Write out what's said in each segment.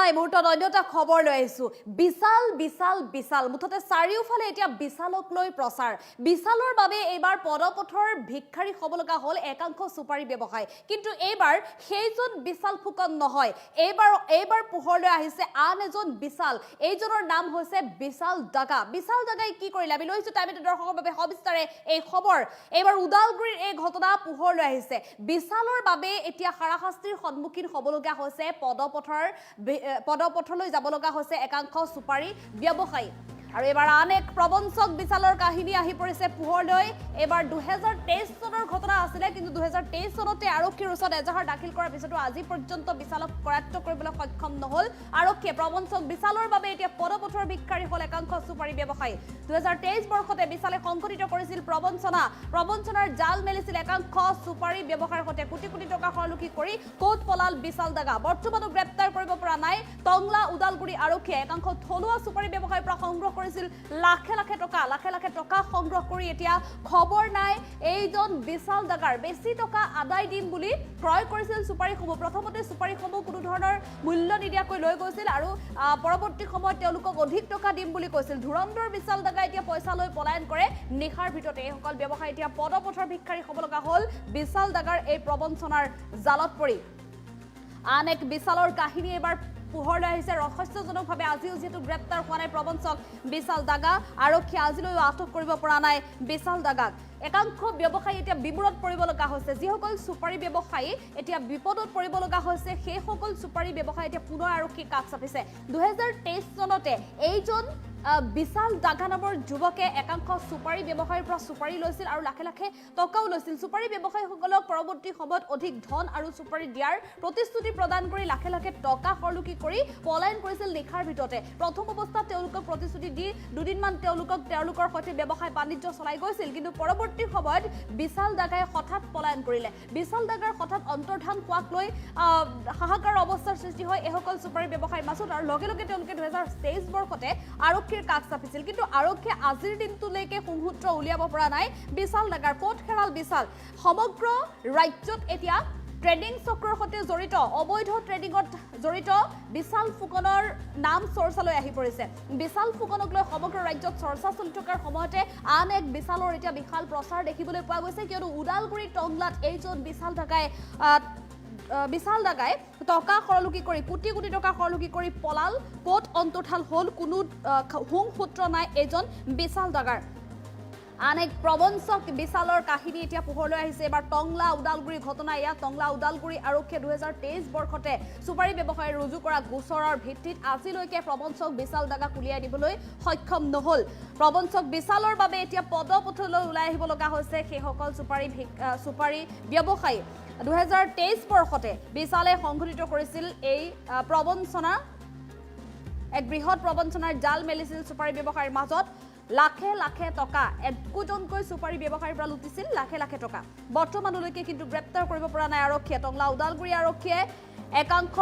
এই মুহূৰ্তত অন্য এটা খবৰ লৈ আহিছো বিশাল বিশাল বিশাল মুঠতে চাৰিওফালে এতিয়া বিশালক লৈ প্ৰচাৰ বিশালৰ বাবে এইবাৰ পদপথৰ ভিক্ষাৰী হ'ব লগা হ'ল একাংশ সুপাৰী ব্যৱসায় কিন্তু এইবাৰ সেইজন বিশাল ফুকন নহয় এইবাৰ পোহৰলৈ আহিছে আন এজন বিশাল এইজনৰ নাম হৈছে বিশাল দাগাই কি কৰিলে আমি লৈছো টাইমতে দৰ্শকৰ বাবে সবিস্তাৰে এই খবৰ এইবাৰ উদালগুৰিৰ এই ঘটনা পোহৰলৈ আহিছে বিশালৰ বাবে এতিয়া হাৰাশাস্তিৰ সন্মুখীন হ'ব লগা হৈছে পদপথলৈ যাব লগা হৈছে একাংশ সুপাৰী ব্যৱসায়ী আৰু এবাৰ আন এক প্ৰবঞ্চক বিশালৰ কাহিনী আহি পৰিছে পোহৰলৈ এবাৰ 2023 চনৰ ঘটনা আছিল কিন্তু 2023 চনতে আৰক্ষীৰ ওচৰত এজাহাৰ দাখিল কৰাৰ পিছতো আজি পৰ্যন্ত বিশালক কৰায়ত্ব কৰিবলৈ সক্ষম নহল আৰক্ষীয়ে প্ৰবঞ্চক বিশালৰ বাবে এতিয়া পদপথৰ ভিক্ষাৰী হ'ল একাংশ সুপাৰী ব্যৱসায়ী 2023 বৰ্ষতে বিশালে সংঘটিত কৰিছিল প্ৰবঞ্চনাৰ জাল মেলিছিল একাংশ সুপাৰী ব্যৱসায়ৰ সৈতে কোটি কোটি টকা সৰলুকি কৰি কোট পলাল বিশাল দাগা বৰ্তমানো গ্ৰেপ্তাৰ কৰিব পৰা নাই টংলা উদালগুৰি আৰক্ষীয়ে একাংশ থলুৱা সুপাৰী ব্যৱসায়ৰ পৰা সংগ্ৰহ কৰিছিল লাখে লাখে টকা সংগ্ৰহ কৰি এতিয়া খবৰ নাই এইজন বিশাল দাগাৰ বেছি টকা আদায় দিম বুলি ক্ৰয় কৰিছিল সুপাৰীসমূহ প্ৰথমতে সুপাৰীসমূহ কোনো ধৰণৰ মূল্য নিদিয়াকৈ লৈ গৈছিল আৰু পৰৱৰ্তী সময়ত তেওঁলোকক অধিক টকা দিম বুলি কৈছিল ধুৰন্ধৰ বিশাল দাগা এতিয়া পইচা লৈ পলায়ন কৰে নিখাৰ ভিতৰতে এইসকল ব্যৱসায়ী এতিয়া পদপথৰ ভিক্ষাৰী হ'ব লগা হ'ল বিশাল দাগাৰ এই প্ৰবঞ্চনাৰ জালত পৰি আন এক বিশালৰ কাহিনী এবাৰ পোহৰলৈ আহিছে ৰহস্যজনকভাৱে আজিও যেহেতু গ্ৰেপ্তাৰ হোৱা নাই প্ৰবঞ্চক বিশাল দাগা আৰক্ষী আজিলৈও আটক কৰিব পৰা নাই বিশাল দাগাক একাংশ ব্যৱসায়ী এতিয়া বিমূৰত পৰিব লগা হৈছে যিসকল সুপাৰী ব্যৱসায়ী এতিয়া বিপদত পৰিব লগা হৈছে সেইসকল সুপাৰী ব্যৱসায়ী এতিয়া পুনৰ আৰক্ষীৰ কাষ চাপিছে 2023 চনতে এইজন বিশাল দাগা নামৰ যুৱকে একাংশ সুপাৰী ব্যৱসায়ীৰ পৰা সুপাৰী লৈছিল আৰু লাখে লাখে টকাও লৈছিল সুপাৰী ব্যৱসায়ীসকলক পৰৱৰ্তী সময়ত অধিক ধন আৰু সুপাৰী দিয়াৰ প্ৰতিশ্ৰুতি প্ৰদান কৰি লাখে লাখে টকা সৰলুকি কৰি পলায়ন কৰিছিল নিখাৰ ভিতৰতে প্ৰথম অৱস্থাত তেওঁলোকক প্ৰতিশ্ৰুতি দি দুদিনমান তেওঁলোকৰ সৈতে ব্যৱসায় বাণিজ্য চলাই গৈছিল কিন্তু পৰৱৰ্তী সময়ত বিশাল দাগাই হঠাৎ পলায়ন কৰিলে বিশাল দাগাৰ হঠাৎ অন্তৰ্ধান কোৱাক লৈ হাহাকাৰ অৱস্থাৰ সৃষ্টি হয় এইসকল সুপাৰী ব্যৱসায়ীৰ মাজত আৰু লগে লগে তেওঁলোকে 2023 বৰ্ষতে আৰক্ষীৰ কাষ চাপিছিল কিন্তু আৰক্ষীয়ে আজিৰ দিনটোলৈকে সংসূত্ৰ উলিয়াব পৰা নাই বিশাল দাগাৰ কোট খেৰাল বিশাল সমগ্ৰ ৰাজ্যত এতিয়া ট্ৰেডিং চক্ৰৰ সৈতে জড়িত অবৈধ ট্ৰেডিঙত জড়িত বিশাল ফুকনৰ নাম চৰ্চালৈ আহি পৰিছে বিশাল ফুকনক লৈ সমগ্ৰ ৰাজ্যত চৰ্চা চলি থকাৰ সময়তে আন এক বিশালৰ এতিয়া বিশাল প্ৰচাৰ দেখিবলৈ পোৱা গৈছে কিয়নো উদালগুৰি টংলাত এইজন বিশাল দাগাই টকা সৰলুকি কৰি কোটি কোটি টকা সৰলুকি কৰি পলাল কোট অন্তৰ্ধান হ'ল কোনো সূত্ৰ নাই এইজন বিশাল দাগাৰ আন এক প্ৰবঞ্চক বিশালৰ কাহিনী এতিয়া পোহৰলৈ আহিছে এবাৰ টংলা উদালগুৰি ঘটনা ইয়াত টংলা উদালগুৰি আৰক্ষীয়ে 2023 বৰ্ষতে সুপাৰী ব্যৱসায়ী ৰুজু কৰা গোচৰৰ ভিত্তিত আজিলৈকে প্ৰবঞ্চক বিশাল দাগাক উলিয়াই দিবলৈ সক্ষম নহল প্ৰবঞ্চক বিশালৰ বাবে এতিয়া পদপথলৈ ওলাই আহিব লগা হৈছে সেইসকল সুপাৰী ব্যৱসায়ী 2023 বৰ্ষতে বিশালে সংঘটিত কৰিছিল এই প্ৰবঞ্চনা এক বৃহৎ প্ৰবঞ্চনাৰ জাল মেলিছিল সুপাৰী ব্যৱসায়ীৰ মাজত লাখে লাখে টকা একোজনকৈ সুপাৰী ব্যৱসায়ীৰ পৰা লুটিছিল লাখে লাখে টকা বৰ্তমানলৈকে কিন্তু গ্ৰেপ্তাৰ কৰিব পৰা নাই আৰক্ষীয়ে টংলা উদালগুৰি আৰক্ষীয়ে একাংশ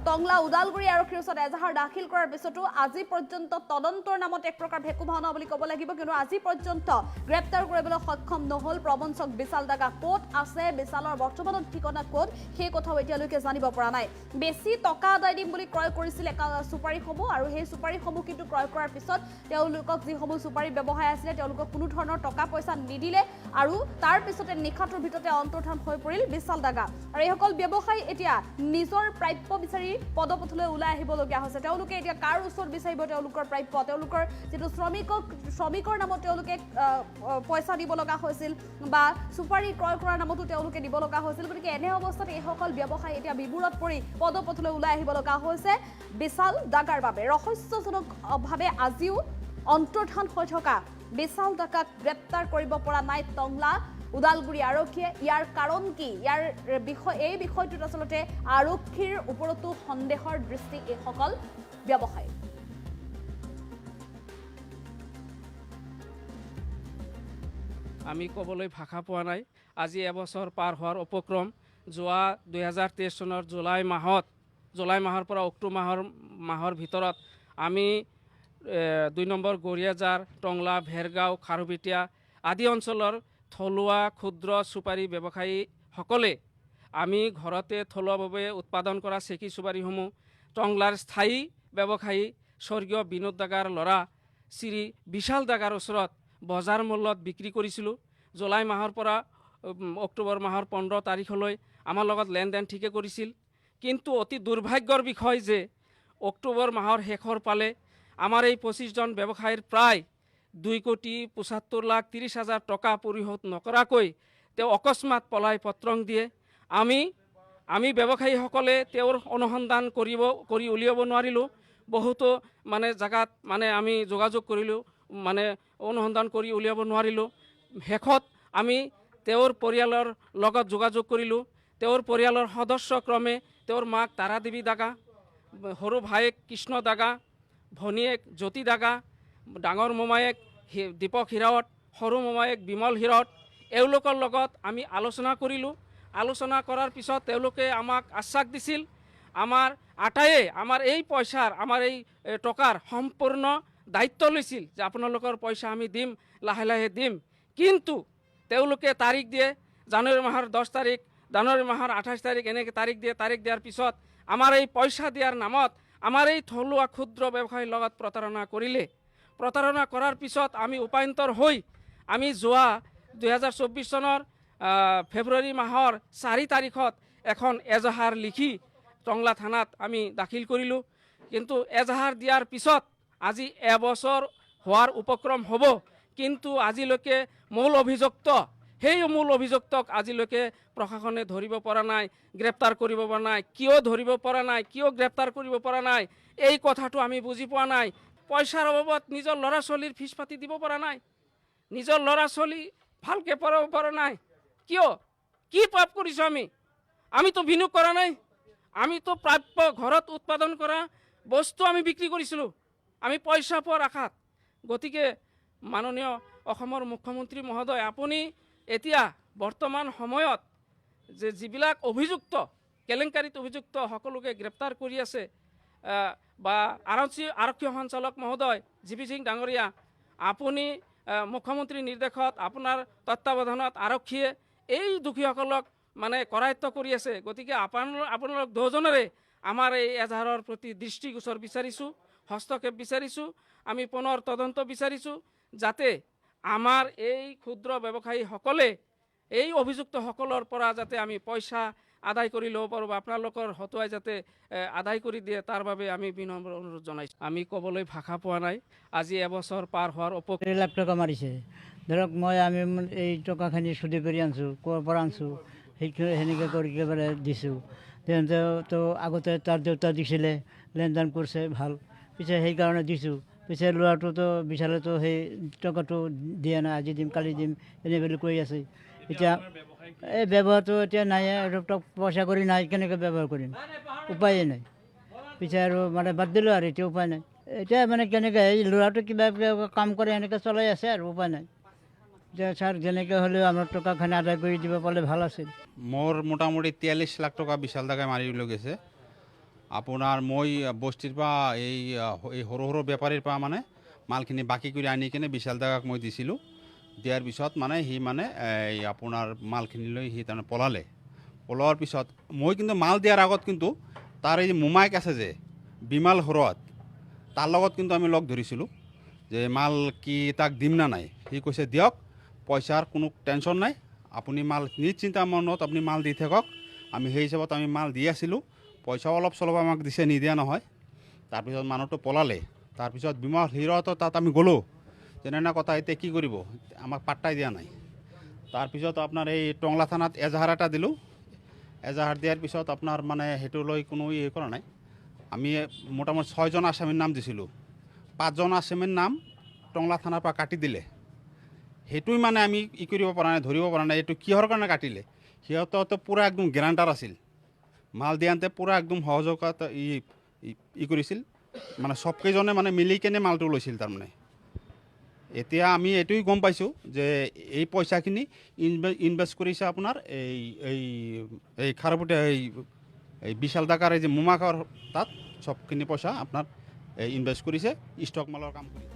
টংলা উদালগুৰি আৰক্ষীৰ ওচৰত এজাহাৰ দাখিল কৰাৰ পিছতো আজি পৰ্যন্ত তদন্তৰ নামত এক প্ৰকাৰ ভেকু ভাওনা বুলি ক'ব লাগিব কিন্তু আজি পৰ্যন্ত গ্ৰেপ্তাৰ কৰিবলৈ সক্ষম নহল প্ৰবঞ্চক বিশাল দাগা ক'ত আছে বিশালৰ বৰ্তমানৰ ঠিকনা ক'ত সেই কথাও এতিয়ালৈকে জানিব পৰা নাই বেছি টকা আদায় দিম বুলি ক্ৰয় কৰিছিল সুপাৰীসমূহ আৰু সেই সুপাৰীসমূহ কিন্তু ক্ৰয় কৰাৰ পিছত তেওঁলোকক যিসমূহ সুপাৰী ব্যৱসায় আছিলে তেওঁলোকক কোনো ধৰণৰ টকা পইচা নিদিলে আৰু তাৰ পিছতে নিশাটোৰ ভিতৰতে অন্তৰ্ধান হৈ পৰিল বিশাল দাগা আৰু এইসকল ব্যৱসায়ী এতিয়া নিজৰ প্ৰাপ্য বিচাৰি পদপথলৈ ওলাই আহিবলগীয়া হৈছে তেওঁলোকে এতিয়া কাৰ ওচৰত বিচাৰিব তেওঁলোকৰ প্ৰাপ্য তেওঁলোকৰ যেটো শ্ৰমিকৰ নামত তেওঁলোকে পইচা দিব লগা হৈছিল বা সুপাৰী ক্ৰয় কৰাৰ নামতো তেওঁলোকে দিব লগা হৈছিল গতিকে এনে অৱস্থাত এইসকল ব্যৱসায়ী এতিয়া বিমূৰত পৰি পদপথলৈ ওলাই আহিব লগা হৈছে বিশাল দাগাৰ বাবে ৰহস্যজনকভাৱে আজিও অন্তৰ্ধান হৈ থকা বিশাল দাগাক গ্ৰেপ্তাৰ কৰিব পৰা নাই টংলা উদালগুৰি আৰক্ষীয়ে ইয়াৰ কাৰণ কি এই বিষয়টোত আচলতে আৰক্ষীৰ ওপৰতো সন্দেহৰ দৃষ্টি এইসকল ব্যৱসায়ী আমি ক'বলৈ ভাষা পোৱা নাই আজি এবছৰ পাৰ হোৱাৰ উপক্ৰম যোৱা 2023 চনৰ জুলাই মাহৰ পৰা অক্টোবৰ মাহৰ ভিতৰত আমি 2 নম্বৰ গৰিয়াজাৰ টংলা ভেৰগাঁও খাৰুবিটিয়া আদি অঞ্চলৰ থলুৱা ক্ষুদ্ৰ সুপাৰী ব্যৱসায়ীসকলে আমি ঘৰতে থলুৱাভাৱে উৎপাদন কৰা চেকি সুপাৰীসমূহ টংলাৰ স্থায়ী ব্যৱসায়ী স্বৰ্গীয় বিনোদ ডেকাৰ ল'ৰা শ্ৰী বিশাল ডেকাৰ ওচৰত বজাৰ মূল্যত বিক্ৰী কৰিছিলোঁ। জুলাই মাহৰ পৰা অক্টোবৰ মাহৰ 15 তাৰিখলৈ আমাৰ লগত লেনদেন ঠিকে কৰিছিল। কিন্তু অতি দুৰ্ভাগ্যৰ বিষয় যে অক্টোবৰ মাহৰ শেষৰ পালে আমাৰ এই 25জন ব্যৱসায়ীৰ প্ৰায় 2,75,30,000 টকা পৰিশোধ নকৰাকৈ তেওঁ অকস্মাত পলাই পত্ৰং দিয়ে। আমি ব্যৱসায়ীসকলে তেওঁৰ অনুসন্ধান কৰি উলিয়াব নোৱাৰিলোঁ। বহুতো মানে জেগাত মানে আমি যোগাযোগ কৰিলোঁ, মানে অনুসন্ধান কৰি উলিয়াব নোৱাৰিলোঁ। শেষত আমি তেওঁৰ পৰিয়ালৰ লগত যোগাযোগ কৰিলোঁ। তেওঁৰ পৰিয়ালৰ সদস্য ক্ৰমে তেওঁৰ মাক তাৰাদেৱী ডেকা, সৰু ভায়েক কৃষ্ণ ডেকা, ভনীয়েক জ্যোতি ডেকা, ডাঙৰ মোমায়েক দীপক হিৰাৱত, সৰু মোমায়েক বিমল হিৰাৱত, এওঁলোকৰ লগত আমি আলোচনা কৰিলোঁ। আলোচনা কৰাৰ পিছত তেওঁলোকে আমাক আশ্বাস দিছিল আমাৰ আটায়ে আমাৰ এই পইচাৰ আমাৰ এই টকাৰ সম্পূৰ্ণ দায়িত্ব লৈছিল যে আপোনালোকৰ পইচা আমি দিম, লাহে লাহে দিম। কিন্তু তেওঁলোকে তাৰিখ দিয়ে জানুৱাৰী মাহৰ 10 তাৰিখ, জানুৱাৰী মাহৰ 28 তাৰিখ, এনেকৈ তাৰিখ দিয়াৰ পিছত আমাৰ এই পইচা দিয়াৰ নামত আমাৰ এই থলুৱা ক্ষুদ্ৰ ব্যৱসায়ীৰ লগত প্ৰতাৰণা কৰিলে। প্ৰতাৰণা কৰাৰ পিছত আমি উপায়ন্তৰ হৈ আমি যোৱা 2024 চনৰ ফেব্ৰুৱাৰী মাহৰ 4 তাৰিখত এখন এজাহাৰ লিখি টংলা থানাত আমি দাখিল কৰিলোঁ। কিন্তু এজাহাৰ দিয়াৰ পিছত আজি এবছৰ হোৱাৰ উপক্ৰম হ'ব, কিন্তু আজিলৈকে সেই মূল অভিযুক্তক আজিলৈকে প্ৰশাসনে ধৰিব পৰা নাই, গ্ৰেপ্তাৰ কৰিব পৰা নাই। কিয় ধৰিব পৰা নাই, কিয় গ্ৰেপ্তাৰ কৰিব পৰা নাই, এই কথাটো আমি বুজি পোৱা নাই। পইচাৰ অভাৱত নিজৰ ল'ৰা ছোৱালীৰ ফিজ পাতি দিব পৰা নাই, নিজৰ ল'ৰা ছোৱালী ভালকৈ পঢ়াব পৰা নাই। কিয়? কি পাপ কৰিছোঁ আমিতো বিনিয়োগ কৰা নাই, আমিতো প্ৰাপ্য ঘৰত উৎপাদন কৰা বস্তু আমি বিক্ৰী কৰিছিলোঁ, আমি পইচা পোৱাৰ আশাত। গতিকে মাননীয় অসমৰ মুখ্যমন্ত্ৰী মহোদয়, আপুনি এতিয়া বৰ্তমান সময়ত যিবিলাক অভিযুক্ত, কেলেংকাৰীত অভিযুক্ত সকলোকে গ্ৰেপ্তাৰ কৰি আছে, বা আৰক্ষী সঞ্চালক মহোদয় জিপি সিং ডাঙৰীয়া, আপুনি মুখ্যমন্ত্ৰীৰ নিৰ্দেশত আপোনাৰ তত্বাৱধানত আৰক্ষীয়ে এই দোষীসকলক মানে কৰায়ত্ব কৰি আছে। গতিকে আপোনালোক দুজনেৰে আমাৰ এই এজাহাৰৰ প্ৰতি দৃষ্টিগোচৰ বিচাৰিছোঁ, হস্তক্ষেপ বিচাৰিছোঁ, আমি পুনৰ তদন্ত বিচাৰিছোঁ, যাতে আমাৰ এই ক্ষুদ্ৰ ব্যৱসায়ীসকলে এই অভিযুক্তসকলৰ পৰা যাতে আমি পইচা আদায় কৰি ল'ব পাৰোঁ, বা আপোনালোকৰ হতুৱাই যাতে আদায় কৰি দিয়ে, তাৰ বাবে আমি বিনম্ৰ অনুৰোধ জনাইছোঁ। আমি ক'বলৈ ভাষা পোৱা নাই। আজি এবছৰ পাৰ হোৱাৰ 3 লাখ টকা মাৰিছে। ধৰক আমি এই টকাখিনি চুৰি কৰি আনিছোঁ, ক'ৰ পৰা আনিছোঁ, সেনেকৈ কৰি একেবাৰে দিছোঁ। তো আগতে তাৰ দেউতা দিছিলে, লেনদেন কৰিছে ভাল, পিছে সেইকাৰণে দিছোঁ। পিছে ল'ৰাটোতো বিশালেতো সেই টকাটো দিয়া নাই, আজি দিম কালি দিম এনে বুলি কৈ আছে। এতিয়া এই ব্যৱহাৰটো এতিয়া নাই, পইচা কৰি নাই, কেনেকৈ ব্যৱহাৰ কৰিম, উপায়েই নাই। পিছে আৰু মানে বাদ দিলোঁ আৰু এতিয়া উপায় নাই। এতিয়া মানে কেনেকৈ এই ল'ৰাটো কিবা কাম কৰে এনেকৈ চলাই আছে আৰু উপায় নাই। এতিয়া ছাৰ যেনেকৈ হ'লেও আমাৰ টকাখিনি আদায় কৰি দিব পাৰিলে ভাল আছিল। মোৰ মোটামুটি 43 লাখ টকা বিশাল ডেকাই মাৰি লৈ গৈছে। আপোনাৰ মই বস্তিৰ পৰা এই সৰু সৰু বেপাৰীৰ পৰা মানে মালখিনি বাকী কৰি আনি কিনে বিশাল ডেকাক মই দিছিলোঁ। দিয়াৰ পিছত মানে সি মানে এই আপোনাৰ মালখিনি লৈ সি তাৰমানে পলোৱাৰ পিছত মই কিন্তু মাল দিয়াৰ আগত কিন্তু তাৰ এই মোমাইক আছে যে বিমল হিৰাৱত, তাৰ লগত কিন্তু আমি লগ ধৰিছিলোঁ যে মাল কি তাক দিম না নাই। সি কৈছে দিয়ক, পইচাৰ কোনো টেনশ্যন নাই, আপুনি মাল নিশ্চিন্তা মনত আপুনি মাল দি থাকক। আমি সেই হিচাপত আমি মাল দি আছিলোঁ, পইচাও অলপ চলপ আমাক দিছে, নিদিয়া নহয়। তাৰপিছত মানুহটো পলালে। তাৰপিছত বিমল হিৰাৱতৰ তাত আমি গ'লোঁ, যেনে কথা এতিয়া কি কৰিব, আমাক পাত্তাই দিয়া নাই। তাৰপিছত আপোনাৰ এই টংলা থানাত এজাহাৰ এটা দিলোঁ। এজাহাৰ দিয়াৰ পিছত আপোনাৰ মানে সেইটো লৈ কোনো কৰা নাই। আমি মোটামুটি 6জন আসামীৰ নাম দিছিলোঁ, 5জন আসামীৰ নাম টংলা থানাৰ পৰা কাটি দিলে। সেইটোই মানে আমি কৰিব পৰা নাই, ধৰিব পৰা নাই এইটো কিহৰ কাৰণে কাটিলে। সিহঁততো পূৰা একদম গ্যাৰাণ্টাৰ আছিল, মাল দিয়ান্তে পূৰা একদম সহযোগিতা কৰিছিল, মানে চবকেইজনে মানে মিলি কেনে মালটো লৈছিল তাৰমানে। এতিয়া আমি এইটোৱে গম পাইছোঁ যে এই পইচাখিনি ইনভেষ্ট কৰিছে আপোনাৰ এই খাৰপুটীয়া এই বিশাল ডেকাৰ এই যে মোমাকৰ তাত চবখিনি পইচা আপোনাৰ ইনভেষ্ট কৰিছে, ষ্টক মালৰ কাম কৰিছে।